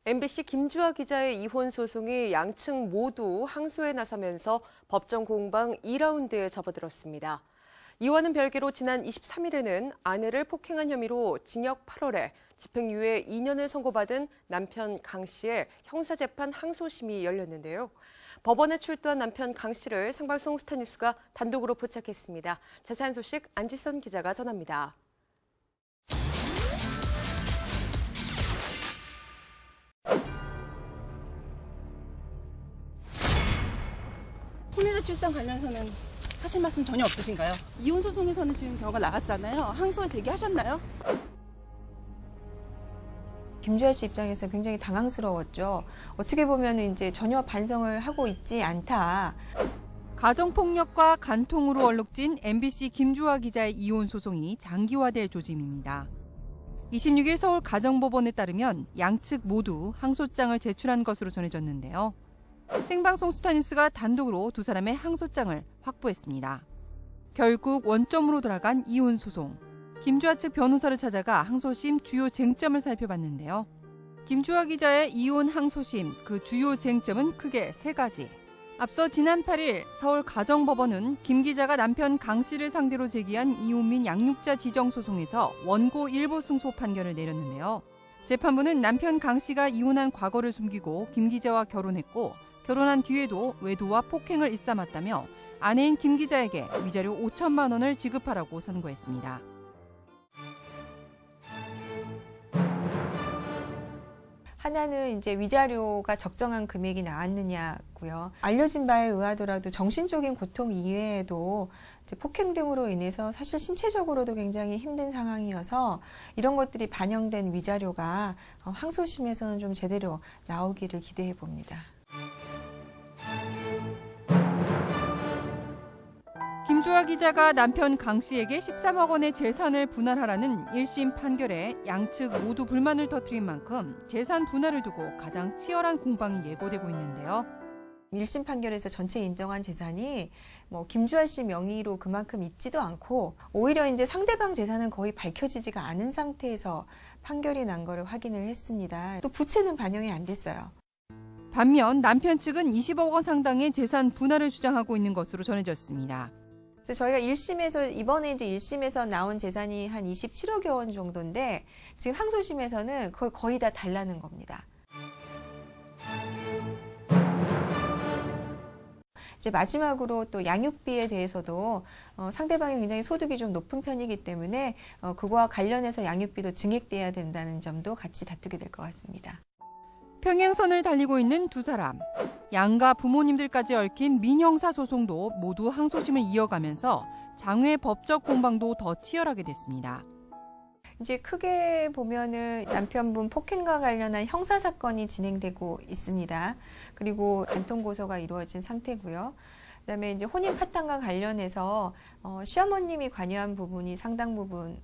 MBC 김주아 기자의 이혼 소송이 양측 모두 항소에 나서면서 법정 공방 2라운드에 접어들었습니다. 이와는 별개로 지난 23일에는 아내를 폭행한 혐의로 징역 8월에 집행유예 2년을 선고받은 남편 강 씨의 형사재판 항소심이 열렸는데요. 법원에 출두한 남편 강 씨를 생방송 스타뉴스가 단독으로 포착했습니다. 자세한 소식 안지선 기자가 전합니다. 혼외자 출산 관련해서는 하실 말씀 전혀 없으신가요? 이혼 소송에서는 지금 결과가 나갔잖아요. 항소 제기하셨나요? 김주아 씨 입장에서 굉장히 당황스러웠죠. 어떻게 보면 이제 전혀 반성을 하고 있지 않다. 가정폭력과 간통으로 얼룩진 MBC 김주아 기자의 이혼 소송이 장기화될 조짐입니다. 26일 서울 가정법원에 따르면 양측 모두 항소장을 제출한 것으로 전해졌는데요. 생방송 스타뉴스가 단독으로 두 사람의 항소장을 확보했습니다. 결국 원점으로 돌아간 이혼 소송. 김주아 측 변호사를 찾아가 항소심 주요 쟁점을 살펴봤는데요. 김주아 기자의 이혼 항소심, 그 주요 쟁점은 크게 세 가지. 앞서 지난 8일 서울 가정법원은 김 기자가 남편 강 씨를 상대로 제기한 이혼민 양육자 지정소송에서 원고 일부 승소 판결을 내렸는데요. 재판부는 남편 강 씨가 이혼한 과거를 숨기고 김 기자와 결혼했고 결혼한 뒤에도 외도와 폭행을 일삼았다며 아내인 김 기자에게 위자료 5천만 원을 지급하라고 선고했습니다. 하나는 이제 위자료가 적정한 금액이 나왔느냐고요. 알려진 바에 의하더라도 정신적인 고통 이외에도 이제 폭행 등으로 인해서 사실 신체적으로도 굉장히 힘든 상황이어서 이런 것들이 반영된 위자료가 항소심에서는 좀 제대로 나오기를 기대해 봅니다. 김주아 기자가 남편 강 씨에게 13억 원의 재산을 분할하라는 1심 판결에 양측 모두 불만을 터뜨린 만큼 재산 분할을 두고 가장 치열한 공방이 예고되고 있는데요. 1심 판결에서 전체 인정한 재산이 김주아 씨 명의로 그만큼 있지도 않고 오히려 이제 상대방 재산은 거의 밝혀지지가 않은 상태에서 판결이 난 거를 확인을 했습니다. 또 부채는 반영이 안 됐어요. 반면 남편 측은 20억 원 상당의 재산 분할을 주장하고 있는 것으로 전해졌습니다. 그래서 저희가 1심에서 이번에 이제 1심에서 나온 재산이 한 27억여 원 정도인데 지금 항소심에서는 그걸 거의 다 달라는 겁니다. 이제 마지막으로 또 양육비에 대해서도 상대방이 굉장히 소득이 좀 높은 편이기 때문에 그거와 관련해서 양육비도 증액돼야 된다는 점도 같이 다투게 될 것 같습니다. 평행선을 달리고 있는 두 사람. 양가 부모님들까지 얽힌 민형사 소송도 모두 항소심을 이어가면서 장외 법적 공방도 더 치열하게 됐습니다. 이제 크게 보면은 남편분 폭행과 관련한 형사 사건이 진행되고 있습니다. 그리고 간통 고소가 이루어진 상태고요. 그다음에 이제 혼인 파탄과 관련해서 시어머님이 관여한 부분이 상당 부분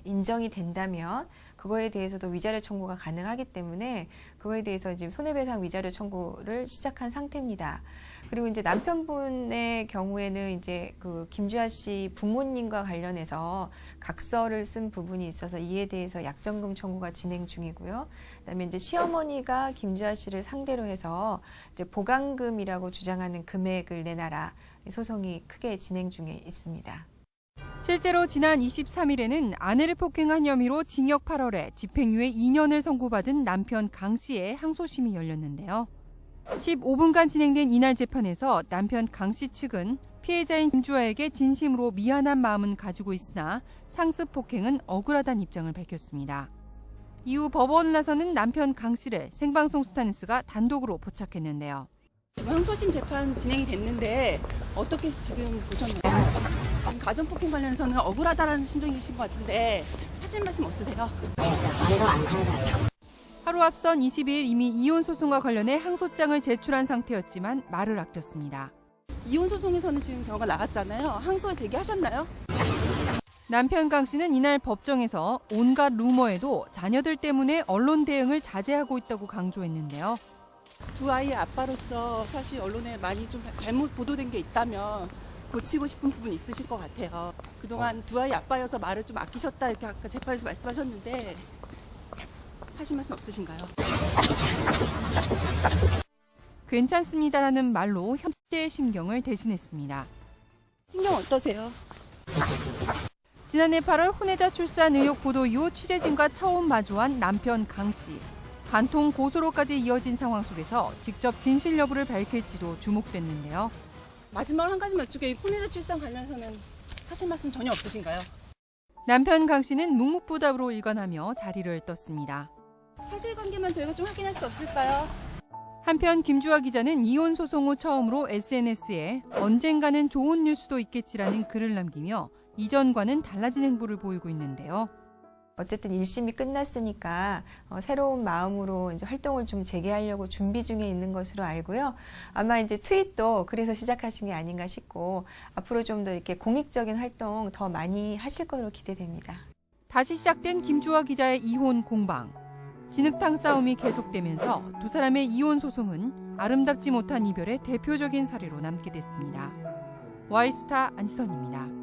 인정이 된다면 그거에 대해서도 위자료 청구가 가능하기 때문에 그거에 대해서 지금 손해배상 위자료 청구를 시작한 상태입니다. 그리고 이제 남편분의 경우에는 이제 그 김주아 씨 부모님과 관련해서 각서를 쓴 부분이 있어서 이에 대해서 약정금 청구가 진행 중이고요. 그다음에 이제 시어머니가 김주아 씨를 상대로 해서 이제 보강금이라고 주장하는 금액을 내놔라 소송이 크게 진행 중에 있습니다. 실제로 지난 23일에는 아내를 폭행한 혐의로 징역 8월에 집행유예 2년을 선고받은 남편 강 씨의 항소심이 열렸는데요. 15분간 진행된 이날 재판에서 남편 강 씨 측은 피해자인 김주아에게 진심으로 미안한 마음은 가지고 있으나 상습 폭행은 억울하다는 입장을 밝혔습니다. 이후 법원을 나서는 남편 강 씨를 생방송 스타뉴스가 단독으로 포착했는데요. 지금 항소심 재판 진행이 됐는데 어떻게 지금 보셨나요? 가정폭행 관련해서는 억울하다라는 심정이신 것 같은데 하실 말씀 없으세요? 하루 앞선 20일 이미 이혼 소송과 관련해 항소장을 제출한 상태였지만 말을 아꼈습니다. 이혼 소송에서는 지금 결과가 나갔잖아요. 항소 제기하셨나요? 남편 강 씨는 이날 법정에서 온갖 루머에도 자녀들 때문에 언론 대응을 자제하고 있다고 강조했는데요. 두 아이의 아빠로서 사실 언론에 많이 좀 잘못 보도된 게 있다면 고치고 싶은 부분이 있으실 것 같아요. 그동안 두 아이 아빠여서 말을 좀 아끼셨다 이렇게 아까 재판에서 말씀하셨는데 하실 말씀 없으신가요? 괜찮습니다라는 말로 현재의 심경을 대신했습니다. 신경 어떠세요? 지난해 8월 혼외자 출산 의혹 보도 이후 취재진과 처음 마주한 남편 강 씨. 간통 고소로까지 이어진 상황 속에서 직접 진실 여부를 밝힐지도 주목됐는데요. 마지막으로 한 가지만 여쭈게 혼외자 출산 관련해서는 하실 말씀 전혀 없으신가요? 남편 강 씨는 묵묵부답으로 일관하며 자리를 떴습니다. 사실관계만 저희가 좀 확인할 수 없을까요? 한편 김주아 기자는 이혼 소송 후 처음으로 SNS에 언젠가는 좋은 뉴스도 있겠지라는 글을 남기며 이전과는 달라진 행보를 보이고 있는데요. 어쨌든 1심이 끝났으니까 새로운 마음으로 이제 활동을 좀 재개하려고 준비 중에 있는 것으로 알고요. 아마 이제 트윗도 그래서 시작하신 게 아닌가 싶고 앞으로 좀 더 이렇게 공익적인 활동 더 많이 하실 것으로 기대됩니다. 다시 시작된 김주아 기자의 이혼 공방. 진흙탕 싸움이 계속되면서 두 사람의 이혼 소송은 아름답지 못한 이별의 대표적인 사례로 남게 됐습니다. 와이스타 안지선입니다.